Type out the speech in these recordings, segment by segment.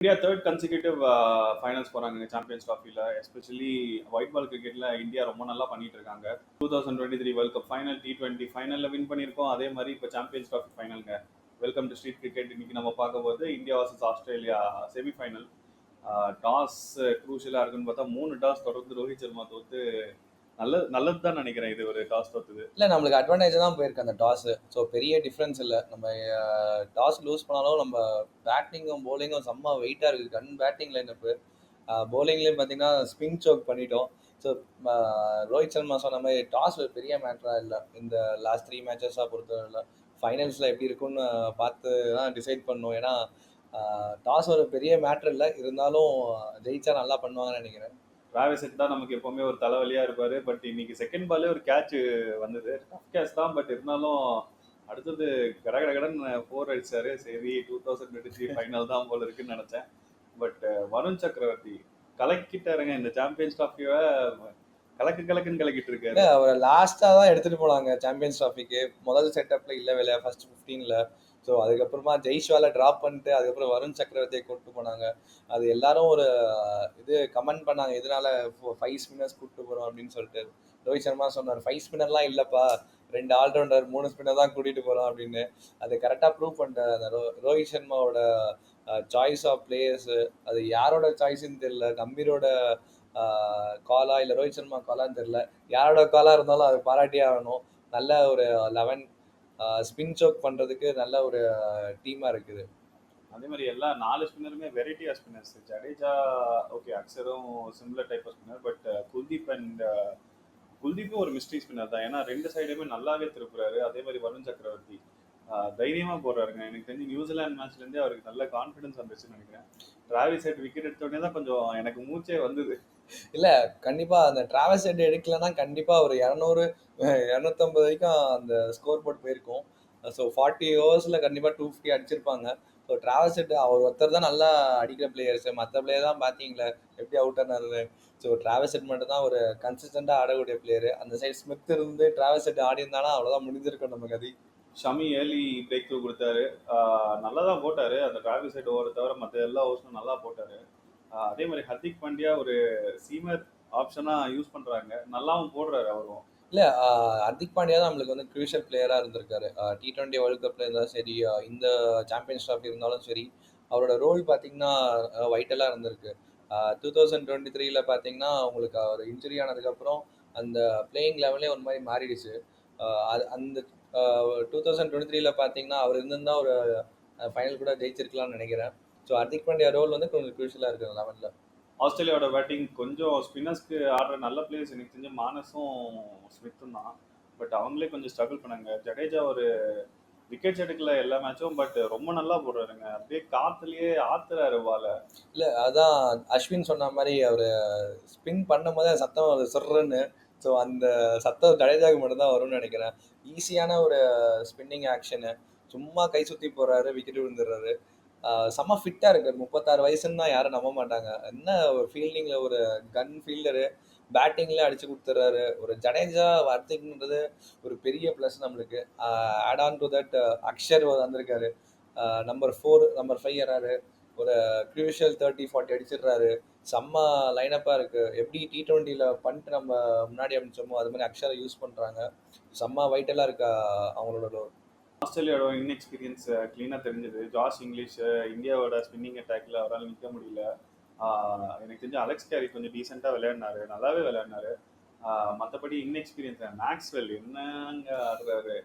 India third consecutive finals போறாங்க champions ட்ராஃபில. Especially white ball கிரிக்கெட்ல இந்தியா ரொம்ப நல்லா பண்ணிட்டு இருக்காங்க. 2023 வேர்ல்ட் கப் ஃபைனல், T20 ஃபைனல்ல வின் பண்ணியிருக்கோம். அதே மாதிரி இப்போ சாம்பியன்ஸ் ட்ராஃபி ஃபைனலுங்க. Welcome to street cricket. இன்னைக்கு நம்ம பார்க்க போது India versus Australia semifinal. Toss க்ரூஷியலாக இருக்குன்னு பார்த்தா 3 டாஸ் தொடர்ந்து ரோஹித் சர்மா தோத்து நல்லது தான் நினைக்கிறேன். இது ஒரு டாஸ் தோத்துது இல்லை, நம்மளுக்கு அட்வான்டேஜ் தான் போயிருக்கு அந்த டாஸு. ஸோ பெரிய டிஃப்ரென்ஸ் இல்லை. நம்ம டாஸ் லூஸ் பண்ணாலும் நம்ம பேட்டிங்கும் போலிங்கும் செம்ம வெயிட்டாக இருக்குது. கன் பேட்டிங் லைனப்பு. போலிங்லேயும் பார்த்தீங்கன்னா ஸ்பின் சோக் பண்ணிட்டோம். ஸோ ரோஹித் சர்மா சொன்ன மாதிரி டாஸ் ஒரு பெரிய மேட்டராக இல்லை. இந்த லாஸ்ட் 3 மேட்சஸாக பொறுத்தவரை ஃபைனல்ஸில் எப்படி இருக்குன்னு பார்த்து தான் டிசைட் பண்ணணும். ஏன்னா டாஸ் ஒரு பெரிய மேட்ரு இல்லை, இருந்தாலும் ஜெயிச்சா நல்லா பண்ணுவாங்கன்னு நினைக்கிறேன். டிராவிஸ் ஹெட் தான் நமக்கு எப்பவுமே ஒரு தலைவலியா இருப்பாரு. பட் இன்னைக்கு செகண்ட் பால்லே ஒரு கேட்ச் வந்தது. டஃப் கேட்ச் தான், பட் இருந்தாலும் அடுத்தது கடகடகடன் 4 அடிச்சாரு. சரி 2023 ஃபைனல் தான் போல இருக்குன்னு நினைச்சேன். பட் வருண் சக்கரவர்த்தி கலக்கிட்டாருங்க இந்த சாம்பியன்ஸ் ட்ராஃபியை. கலக்குன்னு கலக்கிட்டு இருக்காரு. அவர் லாஸ்ட்டாக தான் எடுத்துகிட்டு போனாங்க சாம்பியன்ஸ் ட்ராஃபிக்கு. முதல் செட்டப்பில் இல்லை வேலையா ஃபர்ஸ்ட் 15ல். ஸோ அதுக்கப்புறமா ஜெய்ஷ்வாலை ட்ராப் பண்ணிட்டு அதுக்கப்புறம் வருண் சக்கரவர்த்தியை கூப்பிட்டு போனாங்க. அது எல்லாரும் ஒரு இது கமெண்ட் பண்ணாங்க, இதனால 5 ஸ்பின்னர்ஸ் கூப்பிட்டு போகிறோம் அப்படின்னு சொல்லிட்டு. ரோஹித் சர்மா சொன்னார் 5 ஸ்பின்னர்லாம் இல்லைப்பா, 2 ஆல்ரவுண்டர் 3 ஸ்பின்னர் தான் கூட்டிகிட்டு போகிறோம் அப்படின்னு. அது கரெக்டாக ப்ரூவ் பண்ணிட்டார். அந்த ரோஹித் சர்மாவோட சாய்ஸ் ஆஃப் பிளேயர்ஸு, அது யாரோட சாய்ஸ்ன்னு தெரியல. கம்பீரோட காலா இல்லை ரோஹித் சர்மா காலான்னு தெரியல. யாரோட காலாக இருந்தாலும் அது பாராட்டியே ஆகணும். நல்ல ஒரு 11 ஸ்பின் சோக் பண்ணுறதுக்கு நல்ல ஒரு டீமாக இருக்குது. அதே மாதிரி எல்லா 4 ஸ்பின்னருமே வெரைட்டியா ஸ்பின்னர்ஸ். ஜடேஜா ஓகே, அக்சரும் similar type of spinner. But குல்தீப்பும் ஒரு மிஸ்ட்ரி ஸ்பின்னர் தான். ஏன்னா 2 சைடுமே நல்லாவே திருப்புறாரு. அதே மாதிரி வருண் சக்கரவர்த்தி தைரியமா போடுறாருங்க. எனக்கு தெரிஞ்சு நியூசிலாந்து மேட்ச்ல இருந்தே அவருக்கு நல்ல கான்ஃபிடன்ஸ் வந்துச்சுன்னு நினைக்கிறேன். டிராவிஸ் ஹெட் விக்கெட் எடுத்தோடனே தான் கொஞ்சம் எனக்கு மூச்சே வந்தது. இல்லை, கண்டிப்பாக அந்த டிராவல்ஸ் ஹெட் எடுக்கலன்னா கண்டிப்பாக ஒரு 200 250 வரைக்கும் அந்த ஸ்கோர் போர்ட் போயிருக்கும். ஸோ 40 ஓவர்ஸில் கண்டிப்பாக 250 அடிச்சிருப்பாங்க. ஸோ டிராவல்ஸ் ஹெட் அவர் ஒருத்தர் தான் நல்லா அடிக்கிற பிளேயர்ஸு. மற்ற பிளேயர் தான் பார்த்தீங்களே எப்படி அவுட் ஆனாரு. ஸோ டிராவல்ஸ் ஹெட் மட்டும் தான் ஒரு கன்சிஸ்டண்டாக ஆடக்கூடிய பிளேயரு. அந்த சைடு ஸ்மித் இருந்து டிராவல்ஸ் ஹெட் ஆடி இருந்தாலும் அவ்வளோதான் முடிஞ்சிருக்கும் நமக்கு. அது ஷமி ஏர்லி பிரேக் த்ரூ கொடுத்தாரு. நல்லா தான் போட்டாரு. அந்த டிராவிஸ் ஹெட் ஓவரை தவிர மற்ற எல்லா ஓவர்ஸும் நல்லா போட்டாரு. அதே மாதிரி ஹர்திக் பாண்டியா ஒரு சீமர் ஆப்ஷனா யூஸ் பண்றாங்க. நல்லாவும் போடுறாரு அவரும். இல்லை, ஹர்திக் பாண்டியா தான் நம்மளுக்கு வந்து க்ரூஷியல் பிளேயராக இருந்திருக்காரு. T20 வேர்ல்டு கப்பில் இருந்தாலும் சரி, இந்த சாம்பியன்ஸ் ட்ராஃபி இருந்தாலும் சரி, அவரோட ரோல் பார்த்தீங்கன்னா வைட்டலாக இருந்திருக்கு. 2023 பார்த்தீங்கன்னா உங்களுக்கு அவர் இன்ஜுரி ஆனதுக்கப்புறம் அந்த பிளேயிங் லெவலே ஒரு மாதிரி மாறிடுச்சு. அது அந்த 2023 பார்த்தீங்கன்னா அவர் இருந்திருந்தா ஒரு ஃபைனல் கூட ஜெயிச்சிருக்கலாம்னு நினைக்கிறேன். ஸோ ஹர்திக் பாண்டியா ரோல் வந்து கொஞ்சம் க்ரூஷியலாக இருக்குது 11ல். ஆஸ்திரேலியாவோட பேட்டிங் கொஞ்சம் ஸ்பின்னர்ஸ்க்கு ஆடுற நல்ல பிளேயர்ஸ் எனக்கு தெரிஞ்ச மானஸும் ஸ்மித்தும் தான். பட் அவங்களே கொஞ்சம் ஸ்ட்ரகிள் பண்ணாங்க. ஜடேஜா ஒரு விக்கெட்ஸ் எடுக்கல எல்லா மேட்சும், பட் ரொம்ப நல்லா போடுறாருங்க. அப்படியே காத்துலயே ஆத்துறாரு பால. இல்லை, அதான் அஸ்வின் சொன்ன மாதிரி அவர் ஸ்பின் பண்ணும் போதே சத்தம் ஒரு சொர்றன்னு. ஸோ அந்த சத்தம் ஜடேஜாவுக்கு மட்டும்தான் வரும்னு நினைக்கிறேன். ஈஸியான ஒரு ஸ்பின்னிங் ஆக்ஷனு. சும்மா கை சுற்றி போகிறாரு, விக்கெட் விழுந்துடுறாரு. செம்ம ஃபிட்டாக இருக்கார். 36 வயசுன்னு தான் யாரும் நம்ப மாட்டாங்க. என்ன ஒரு ஃபீல்டிங்கில் ஒரு கன் ஃபீல்டரு, பேட்டிங்கில் அடித்து கொடுத்துட்றாரு. ஒரு ஜடேஜா வார்த்தைக்குன்றது ஒரு பெரிய ப்ளஸ் நம்மளுக்கு. Add on to that Akshar வந்திருக்காரு. நம்பர் 4 நம்பர் 5 ஏறாரு. ஒரு க்ரூஷியல் 30-40 அடிச்சிடுறாரு. செம்ம லைனப்பாக இருக்குது. எப்படி T20ல பண்ணிட்டு நம்ம முன்னாடி அமைச்சோமோ அது மாதிரி அக்ஷரை யூஸ் பண்ணுறாங்க. செம்ம வைட்டலாக இருக்கா அவங்களோட. ஆஸ்திரேலியாவோட இன்எக்ஸ்பீரியன்ஸ் கிளீனாக தெரிஞ்சது. ஜாஷ் இங்கிலீஷ் இந்தியாவோட ஸ்பின்னிங் அட்டாக்ல அவரால் நிற்க முடியல. எனக்கு தெரிஞ்ச அலெக்ஸ் கேரி கொஞ்சம் டீசெண்டாக விளையாடினாரு, நல்லாவே விளையாடினாரு. மற்றபடி இன்எக்ஸ்பீரியன்ஸ் மேக்ஸ்வெல் என்னங்க ஆடுறாரு.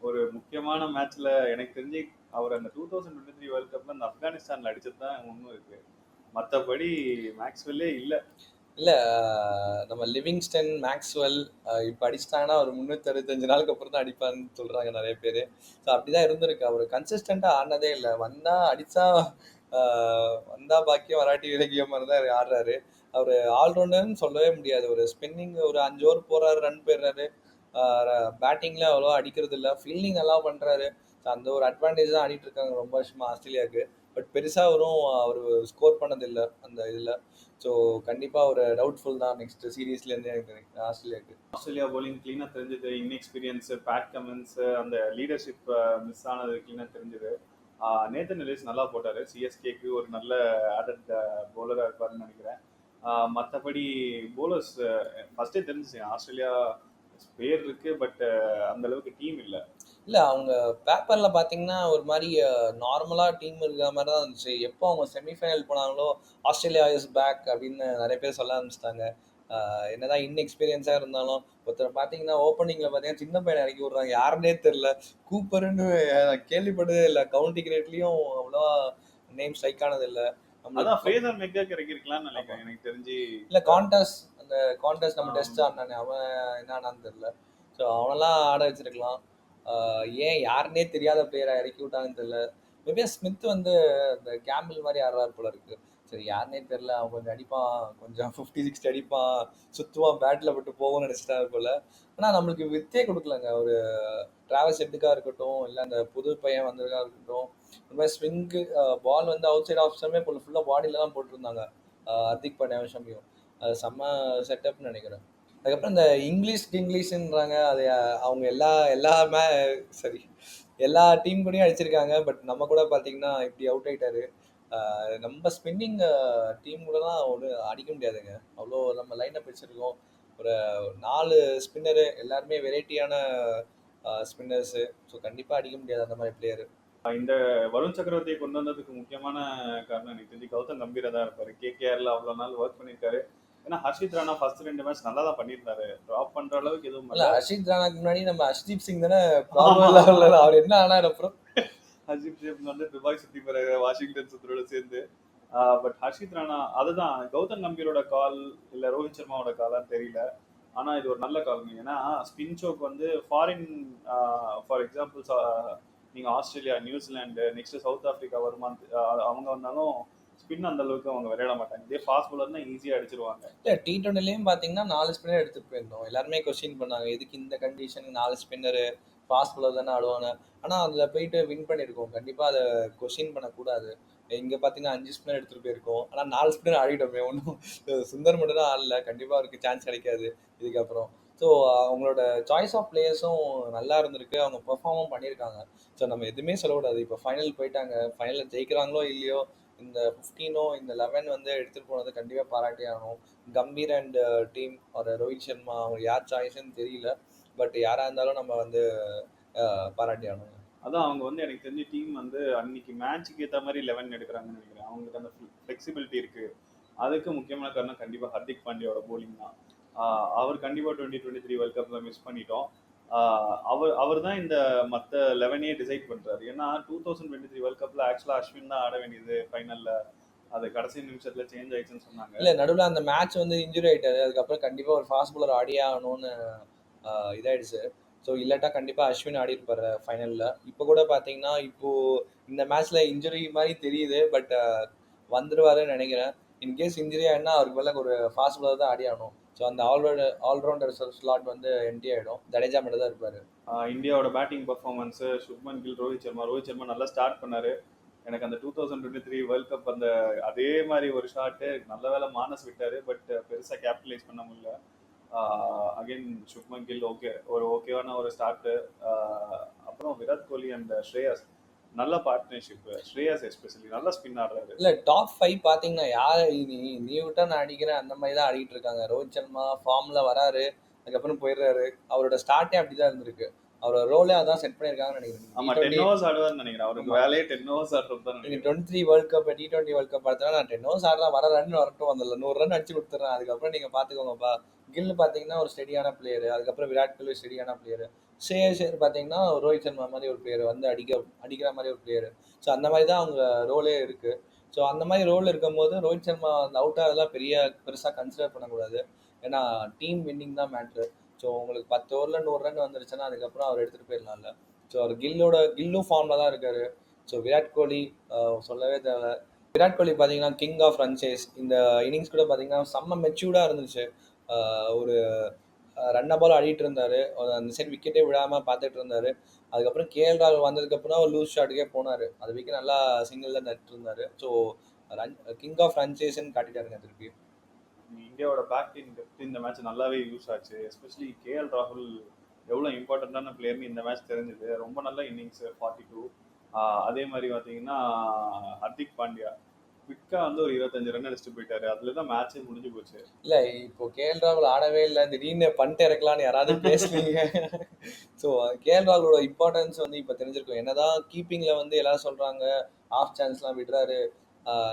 ஒரு முக்கியமான மேட்ச்ல எனக்கு தெரிஞ்சு அவர் அந்த 2023 வேர்ல்ட் கப்ல அந்த ஆப்கானிஸ்தான்ல அடிச்சது தான் ஒன்றும் இருக்கு. மற்றபடி மேக்ஸ்வெல்லே இல்லை. இல்லை, நம்ம லிவிங்ஸ்டன் மேக்ஸ்வெல் இப்போ அடிச்சிட்டாங்கன்னா ஒரு 365 நாளுக்கு அப்புறம் தான் அடிப்பான்னு சொல்கிறாங்க நிறைய பேர். ஸோ அப்படி தான் இருந்திருக்கு. அவர் கன்சிஸ்டண்ட்டாக ஆடினதே இல்லை. வந்தா பாக்கியம் வராட்டி விலகிய மாதிரி தான் ஆடுறாரு. அவர் ஆல்ரவுண்டர்னு சொல்லவே முடியாது. ஒரு ஸ்பின்னிங் ஒரு 5 ஓவர் போகிறாரு, ரன் போயிடுறாரு. பேட்டிங்கில் அவ்வளோ அடிக்கிறது இல்லை, ஃபீல்டிங் நல்லா பண்ணுறாரு. ஸோ அந்த ஒரு அட்வான்டேஜ் தான் ஆடிட்டு இருக்காங்க ரொம்ப வருஷமாக ஆஸ்திரேலியாவுக்கு. பட் பெருசாக அவர் ஸ்கோர் பண்ணதில்லை அந்த இதில். ஸோ கண்டிப்பாக ஒரு டவுட்ஃபுல் தான் நெக்ஸ்ட் சீரீஸ்லேருந்து எனக்கு ஆஸ்திரேலியாவுக்கு. ஆஸ்திரேலியா போலிங் கிளீனாக தெரிஞ்சது. இன்எக்ஸ்பீரியன்ஸு, பேட் கமெண்ட்ஸு, அந்த லீடர்ஷிப் மிஸ் ஆனது கிளீனாக தெரிஞ்சது. நேத்தன் எலிஸ் நல்லா போட்டாரு. சிஎஸ்கேக்கு ஒரு நல்ல ஆடட் பவுலரா இருப்பாருன்னு நினைக்கிறேன். மற்றபடி போலர்ஸ் ஃபர்ஸ்டே தெரிஞ்சிச்சு ஆஸ்திரேலியா பேர் இருக்கு, பட் அந்த அளவுக்கு டீம் இல்லை. இல்ல அவங்க பேப்பர்ல பாத்தீங்கன்னா ஒரு மாதிரி நார்மலா டீம் இருக்கிற மாதிரி தான் இருந்துச்சு. எப்போ அவங்க செமிஃபைனல் போனாங்களோ ஆஸ்திரேலியா இஸ் பேக் அப்படின்னு நிறைய பேர் சொல்ல ஆரம்பிச்சிட்டாங்க. என்னதான் இன்எக்ஸ்பீரியன்ஸா இருந்தாலும் ஒருத்தர் பாத்தீங்கன்னா ஓப்பனிங்ல பாத்தீங்கன்னா சின்ன பையனை இறக்கி விடுறாங்க, யாருன்னே தெரியல. கூப்பர்னு கேள்விப்பட்டதே இல்லை. கவுண்டி கிரேட்லயும் அவ்வளோவா நேம் ஸ்ட்ரைக் ஆனது இல்லை. அதான் ஃப்ரேசர் மெக்கர்க் இறக்கிருக்கலாம்னு நினைக்கிறேன் எனக்கு தெரிஞ்சு. இல்ல அந்த கான்டெஸ்ட் நம்ம டெஸ்ட் ஆடினானே அவன் என்னன்னு தெரியல. ஸோ அவனெல்லாம் ஆட வச்சிருக்கலாம். ஏன் யாருன்னே தெரியாத பிளேயரை இறக்கி விட்டாங்கன்னு தெரியல. மேபி ஸ்மித் வந்து இந்த கேம்பிள் மாதிரி ஆடுறாரு போல இருக்கு. சரி யாருன்னே தெரியல. அவன் கொஞ்சம் அடிப்பான், கொஞ்சம் 50-60 அடிப்பான், சுத்துவான், பேட்டில் பட்டு போகும்னு நினைச்சிட்டாரு போல. ஆனால் நம்மளுக்கு வித்தே கொடுக்கலங்க. ஒரு டிராவல்ஸ் ஹெட்டுக்காக இருக்கட்டும், இல்லை அந்த புது பையன் வந்ததுக்காக இருக்கட்டும், இந்த மாதிரி ஸ்விங்கு பால் வந்து அவுட் சைட் ஆப்ஷனுமே ஃபுல்லாக பாடியில் தான் போட்டிருந்தாங்க. ஹர்திக் பாண்டியாவையும் அது செம்ம செட்டப்னு நினைக்கிறேன். அதுக்கப்புறம் இந்த இங்கிலீஷ்ன்றாங்க. அது அவங்க எல்லா சரி எல்லா டீம் கூடயும் அடிச்சிருக்காங்க. பட் நம்ம கூட பார்த்தீங்கன்னா இப்படி அவுட் ஆயிட்டாரு. நம்ம ஸ்பின்னிங் டீம் கூட தான் ஒன்று அடிக்க முடியாதுங்க. அவ்வளோ நம்ம லைனப் வச்சிருக்கோம். ஒரு 4 ஸ்பின்னரு, எல்லாருமே வெரைட்டியான ஸ்பின்னர்ஸு. ஸோ கண்டிப்பாக அடிக்க முடியாது அந்த மாதிரி பிளேயரு. இந்த வருண் சக்கரவர்த்தியை கொண்டு வந்ததுக்கு முக்கியமான காரணம் எனக்கு தெரிஞ்சு கௌதம் கம்பீரா தான் இருப்பாரு. கேகேஆர்ல அவ்வளோ நாள் ஒர்க் பண்ணியிருக்காரு. ஏன்னா ஹர்ஷித் ராணா ஃபர்ஸ்ட் 2 மேட்ச் நல்லா தான் பண்ணியிருந்தாரு. ட்ராப் பண்ற அளவுக்கு எதுவும் இல்ல. இல்லை. ஹர்ஷித் ராணாக்கு முன்னாடி நம்ம ஹர்ஷ்தீப் சிங் தானே ப்ராப்ளம். அவர் என்ன ஆனார் அப்புறம்? ஹர்ஷித் சிங் வந்து துபாய் சுத்தி போறாரு வாஷிங்டன் சுத்தரோட சேர்ந்து. பட் ஹர்ஷித் ராணா அதுதான் கௌதம் கம்பீரோட கால் இல்ல ரோஹித் சர்மாவோட காலான்னு தெரியல. ஆனா இது ஒரு நல்ல கால். ஏன்னா ஸ்பின் சோக் வந்து ஃபாரின், ஃபார் எக்ஸாம்பிள் நீங்க Australia, New Zealand, next south Africa வருமா அவங்க வந்தாலும் ஸ்பின் அந்த அளவுக்கு அவங்க விளையாட மாட்டாங்க. இதே ஃபாஸ்ட் பாலர்னா ஈஸியா அடிச்சிருவாங்க. இல்ல T20லயும் பாத்தீங்கன்னா 4 ஸ்பின்னர் எடுத்துட்டு போயிருந்தோம். எல்லாருமே கொஸ்டின் பண்ணாங்க, எதுக்கு இந்த கண்டிஷன் 4 ஸ்பின்னரு, ஃபாஸ்ட் பாலர் தானே ஆடுவாங்க. ஆனா அதுல போயிட்டு வின் பண்ணியிருக்கோம். கண்டிப்பா அதை கொஸ்டின் பண்ணக்கூடாது. இங்க பாத்தீங்கன்னா 5 ஸ்பின்னர் எடுத்துட்டு போயிருக்கோம். ஆனா 4 ஸ்பின்னர் ஆடிட்டோமே. ஒன்றும் சுந்தர் மட்டும் தான் ஆடல. கண்டிப்பா அவருக்கு சான்ஸ் கிடைக்காது இதுக்கப்புறம். ஸோ அவங்களோட சாய்ஸ் ஆஃப் பிளேயர்ஸும் நல்லா இருந்திருக்கு. அவங்க பெர்ஃபார்மும் பண்ணியிருக்காங்க. ஸோ நம்ம எதுவுமே சொல்லக்கூடாது. இப்போ ஃபைனல் போயிட்டாங்க. ஃபைனலில் ஜெயிக்கிறாங்களோ இல்லையோ, இந்த 15 இந்த 11 வந்து எடுத்துகிட்டு போனது கண்டிப்பாக பாராட்டி ஆகணும். கம்பீர் அண்ட் டீம் ஒரு ரோஹித் சர்மா அவங்க யார் சாய்ஸ்ன்னு தெரியல. பட் யாராக இருந்தாலும் நம்ம வந்து பாராட்டி ஆகணும். அதான் அவங்க வந்து எனக்கு தெரிஞ்ச டீம் வந்து அன்னைக்கு மேட்சுக்கு ஏற்ற மாதிரி 11 எடுக்கிறாங்கன்னு நினைக்கிறேன். அவங்களுக்கு அந்த ஃப்ளெக்சிபிலிட்டி இருக்கு. அதுக்கு முக்கியமான காரணம் கண்டிப்பாக ஹர்திக் பாண்டியாவோட போலிங் தான். அவர் கண்டிப்பாக 2023 வேர்ல்ட் கப்ல மிஸ் பண்ணிட்டோம். அவர் தான் இந்த மற்ற 11 டிசைட் பண்றாரு. ஏன்னா 2023 வேர்ல்ட் கப்ல ஆக்சுவலா அஸ்வின் தான் ஆட வேண்டியது ஃபைனல்ல. அது கடைசி நிமிஷத்துல சேஞ்ச் ஆயிடுச்சுன்னு சொன்னாங்க. இல்ல நடுவில் அந்த மேட்ச் வந்து இன்ஜுரி ஆயிட்டாரு. அதுக்கப்புறம் கண்டிப்பா ஒரு ஃபாஸ்ட் பாலர் ஆடியே ஆகணும்னு இதாயிடுச்சு. ஸோ இல்லாட்டா கண்டிப்பா அஸ்வின் ஆடி இருப்பாரு ஃபைனல்ல. இப்போ கூட பாத்தீங்கன்னா இப்போ இந்த மேட்ச்ல இன்ஜுரி மாதிரி தெரியுது. பட் வந்துருவாருன்னு நினைக்கிறேன். இன்கேஸ் இன்ஜுரி ஆயிடுனா அவருக்கு பதிலாக ஒரு ஃபாஸ்ட் பாலர் தான் ஆடி ஆகணும். ஸோ அந்த ஆல்ரவுண்டர் ஸ்லாட் வந்து எம்டி ஆயிடும். ஜடேஜா மட்டும் தான் இருப்பாரு. இந்தியாவோட பேட்டிங் பர்ஃபார்மன்ஸ் சுப்மன் கில், ரோஹித் சர்மா நல்லா ஸ்டார்ட் பண்ணாரு. எனக்கு அந்த 2023 வேர்ல்ட் கப் அந்த அதே மாதிரி ஒரு ஷாட்டு நல்ல வேலை மானஸ் விட்டாரு. பட் பெருசா கேபிட்டலைஸ் பண்ண முடியல. அகைன் சுப்மன் கில் ஓகேவான ஒரு ஸ்டார்ட். அப்புறம் விராட் கோலி அண்ட் ஸ்ரேயாஸ் நல்ல பார்ட்னர்ஷிப். ஸ்ரேயாஸ் எஸ்பெஷலி நல்ல ஸ்பின் ஆடுறாரு. இல்ல டாப் 5 பாத்தீங்கன்னா யாரு நீ விட்டா நான் அடிக்கிறேன் அந்த மாதிரி தான் ஆடிட்டு இருக்காங்க. ரோஹித் சர்மா ஃபார்ம்ல வராரு, அதுக்கப்புறம் போயிடுறாரு. அவரோட ஸ்டார்ட்டே அப்படிதான் இருந்திருக்கு. அவரோட ரோலே அதான் செட் பண்ணிருக்காங்கன்னு நினைக்கிறேன். ஆமா 10 ஓவர்ஸ் ஆடுவார்னு நினைக்கிறேன். அவருக்கு வேலையே 10 ஓவர்ஸ் ஆடுறது தான். 23 world cup T20 world cup பார்த்தா நான் 10 ஓவர்ஸ் ஆடுறேன், வர ரன் வரட்டும், அந்த 100 ரன் அடிச்சு கொடுத்துறேன், அதுக்கப்புறம் நீங்க பாத்துக்கோங்கப்பா. கில் பாத்தீங்கன்னா ஒரு ஸ்டெடியான பிளேயர். அதுக்கப்புறம் விராட் கோலி ஸ்டெடியான பிளேயர். ஸ்ரேயஸ் பாத்தீங்கன்னா ரோஹித் சர்மா மாதிரி ஒரு பிளேயர் வந்து அடிக்கிற மாதிரி ஒரு பிளேயர். ஸோ அந்த மாதிரி தான் அவங்க ரோலே இருக்கு. ஸோ அந்த மாதிரி ரோல் இருக்கும்போது ரோஹித் சர்மா அந்த அவுட் ஆகிறதுலாம் பெருசாக கன்சிடர் பண்ணக்கூடாது. ஏன்னா டீம் வின்னிங் தான் மேட்ரு. ஸோ உங்களுக்கு 10 ஓவரில் 100 ரன் வந்துருச்சுன்னா அதுக்கப்புறம் அவர் எடுத்துகிட்டு போயிடலாம்ல. ஸோ அவர் கில்லும் ஃபார்மில் தான் இருக்காரு. ஸோ விராட் கோலி சொல்லவே தேவை. விராட் கோலி பார்த்தீங்கன்னா கிங் ஆஃப் ரன்சேஸ். இந்த இன்னிங்ஸ் கூட பார்த்தீங்கன்னா செம்ம மெச்சூர்டாக இருந்துச்சு. ஒரு ரன்னை பால் ஆடிட்டு இருந்தாரு. அந்த சைடு விக்கெட்டே விடாமல் பார்த்துட்டு இருந்தாரு. அதுக்கப்புறம் KL ராகுல் வந்ததுக்கப்புறம் அவர் லூஸ் ஷாட்டுக்கே போனார். அது வரைக்கும் நல்லா சிங்கிள் தான் நட்டு இருந்தாரு. ஸோ கிங் ஆஃப் ரன்சேஸ்ன்னு காட்டிட்டாருங்க திருப்பி. இந்தியாவோட பேட்டிங் டெப்த் இந்த மேட்ச் நல்லாவே யூஸ் ஆச்சு. எஸ்பெஷலி KL ராகுல் எவ்வளோ இம்பார்ட்டண்ட்டான பிளேயர்னு இந்த மேட்ச் தெரிஞ்சுது. ரொம்ப நல்ல இன்னிங்ஸ் 42. அதே மாதிரி பார்த்தீங்கன்னா ஹர்திக் பாண்டியா குவிக்கா வந்து ஒரு 25 ரன் அடிச்சுட்டு போயிட்டாரு. அதுல தான் மேட்சே முடிஞ்சு போச்சு. இல்ல இப்போ கேஎல் ராகுல் ஆடவே இல்லை, திடீர்னு பண்ணிட்டு இறக்கலாம்னு யாராவது பேசுனீங்க? ஸோ கேஎல் ராகுலோட இம்பார்ட்டன்ஸ் வந்து இப்போ தெரிஞ்சிருக்கும். என்னதான் கீப்பிங்ல வந்து எல்லாரும் சொல்றாங்க ஆஃப் சான்ஸ்லாம் விடுறாரு,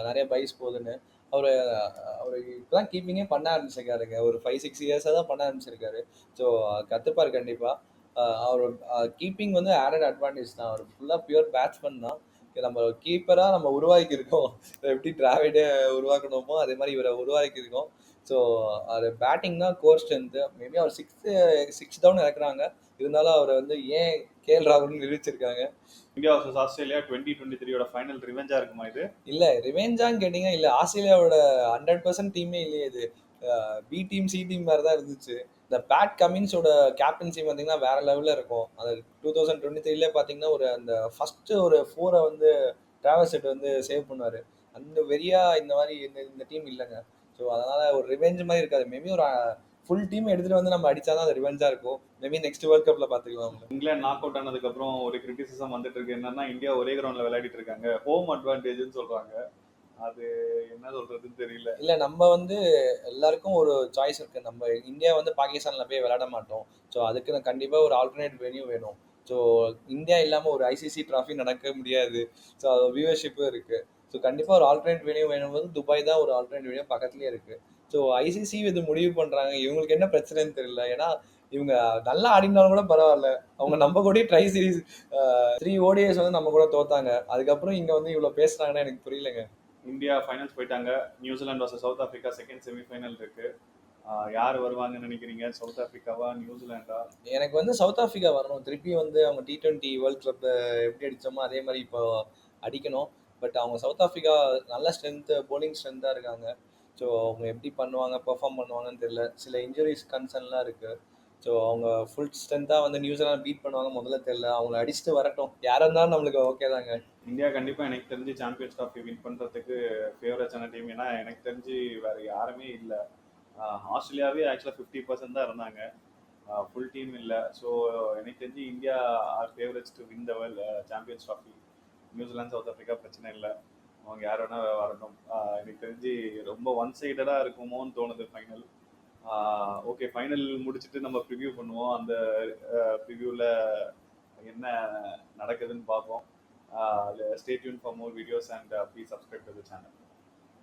நிறைய பைஸ் போகுதுன்னு. அவரு அவரு இப்பதான் கீப்பிங்கே பண்ண ஆரம்பிச்சிருக்காருங்க. ஒரு 5-6 இயர்ஸாக தான் பண்ண ஆரம்பிச்சிருக்காரு. ஸோ கத்துப்பார் கண்டிப்பா. அவர் கீப்பிங் வந்து ஆடட் அட்வான்டேஜ் தான். அவர் ஃபுல்லா பியூர் பேட்ஸ்மேன் தான். நம்ம கீப்பரா நம்ம உருவாக்கி இருக்கோம். எப்படி டிராவிடை உருவாக்கணுமோ அதே மாதிரி இவரை உருவாக்கி இருக்கோம். ஸோ அது பேட்டிங் தான் கோர் ஸ்ட்ரென்த்து. மேபி அவர் சிக்ஸ் டவுன் இறக்குறாங்க. இருந்தாலும் அவரை வந்து ஏன் கேஎல் ராகுல்னு நிரூபிச்சிருக்காங்க. இந்தியா வர்சஸ் ஆஸ்திரேலியா 2023 ஃபைனல் ரிவெஞ்சா இருக்குமா இது? இல்ல ரிவெஞ்சான்னு கேட்டீங்கன்னா இல்ல, ஆஸ்திரேலியாவோட 100% டீமே இல்லையே இது. பி டீம் சி டீம் மாதிரி தான் இருந்துச்சு. இந்த பேட் கமின்ஸோட கேப்டன்சி பார்த்தீங்கன்னா வேற லெவலில் இருக்கும். அது 2023 பார்த்தீங்கன்னா ஒரு அந்த ஃபர்ஸ்ட் ஒரு 4 வந்து டிராவல்ஸ் செட் வந்து சேவ் பண்ணுவாரு. அந்த வெறியா இந்த மாதிரி இந்த டீம் இல்லைங்க. ஸோ அதனால ஒரு ரிவெஞ்ச் மாதிரி இருக்காது. மேபி ஒரு ஃபுல் டீம் எடுத்துட்டு வந்து நம்ம அடிச்சாதான் அது ரிவெஞ்சா இருக்கும். மேபி நெக்ஸ்ட் வேர்ல்ட் கப்ல பாத்துக்கலாம். இங்கிலாந்து நாக் அவுட் ஆனதுக்கு அப்புறம் ஒரு கிரிட்டிசிசம் வந்துட்டு இருக்கு. என்னன்னா இந்தியா ஒரே கிரவுண்ட்ல விளையாடிட்டு இருக்காங்க, ஹோம் அட்வான்டேஜ்னு சொல்றாங்க. அது என்ன சொல்றதுன்னு தெரியல. இல்ல நம்ம வந்து எல்லாருக்கும் ஒரு சாய்ஸ் இருக்கு. நம்ம இந்தியா வந்து பாகிஸ்தான்ல போய் விளையாட மாட்டோம். ஸோ அதுக்கு கண்டிப்பா ஒரு ஆல்டர்னேட் வென்யூ வேணும். ஸோ இந்தியா இல்லாம ஒரு ஐசிசி டிராஃபி நடக்க முடியாது. ஸோ அது வியூவர்ஷிப்பும் இருக்கு. ஸோ கண்டிப்பா ஒரு ஆல்டர்னேட் வென்யூ வேணும்போது துபாய் தான் ஒரு ஆல்டர்னேட் வென்யூ பக்கத்துலயே இருக்கு. ஸோ ஐசிசி இது முடிவு பண்றாங்க. இவங்களுக்கு என்ன பிரச்சனைன்னு தெரியல. ஏன்னா இவங்க நல்லா ஆடினாலும் கூட பரவாயில்ல. அவங்க நம்ம கூட ட்ரை சீரிஸ் 3 ஓடிஎஸ் வந்து நம்ம கூட தோத்தாங்க. அதுக்கப்புறம் இங்க வந்து இவ்வளவு பேசுறாங்கன்னா எனக்கு புரியலங்க. இந்தியா ஃபைனல்ஸ் போயிட்டாங்க. New Zealand versus south Africa second semi-final இருக்கு. யார் வருவாங்கன்னு நினைக்கிறீங்க? சவுத் ஆப்பிரிக்காவா நியூசிலாண்டா? எனக்கு வந்து சவுத் ஆப்பிரிக்கா வரணும். திருப்பி வந்து அவங்க T20 வேர்ல்ட் கப் எப்படி அடிச்சோமோ அதே மாதிரி இப்போ அடிக்கணும். பட் அவங்க சவுத் ஆப்பிரிக்கா நல்ல ஸ்ட்ரென்த்து, போலிங் ஸ்ட்ரென்த்தாக இருக்காங்க. ஸோ அவங்க எப்படி பண்ணுவாங்க, பெர்ஃபார்ம் பண்ணுவாங்கன்னு தெரியல. சில இன்ஜுரிஸ் கன்சர்ன்லாம் இருக்கு. ஸோ அவங்க ஃபுல் ஸ்ட்ரென்த்தாக வந்து நியூசிலாந்து பீட் பண்ணுவாங்க முதல்ல தெரியல. அவங்கள அடிச்சுட்டு வரட்டும். யாராக இருந்தாலும் நம்மளுக்கு ஓகே தாங்க. இந்தியா கண்டிப்பாக எனக்கு தெரிஞ்சு சாம்பியன்ஸ் ட்ராஃபி வின் பண்ணுறதுக்கு ஃபேவரட்ஸான டீம். ஏன்னா எனக்கு தெரிஞ்சு வேறு யாருமே இல்லை. ஆஸ்திரேலியாவே ஆக்சுவலாக 50% தான் இருந்தாங்க, ஃபுல் டீம் இல்லை. ஸோ எனக்கு தெரிஞ்சு India are favourites to win the world champions trophy. New Zealand South Africa பிரச்சனை இல்லை, அவங்க யார் வேணால் வரட்டும். எனக்கு தெரிஞ்சு ரொம்ப ஒன் சைடடாக இருக்குமோன்னு தோணுது ஃபைனல். ஓகே, ஃபைனல் முடிச்சுட்டு நம்ம ப்ரிவ்யூ பண்ணுவோம். அந்த ப்ரிவ்யூவில் என்ன நடக்குதுன்னு பார்ப்போம். Stay tuned for more videos and please subscribe to the channel.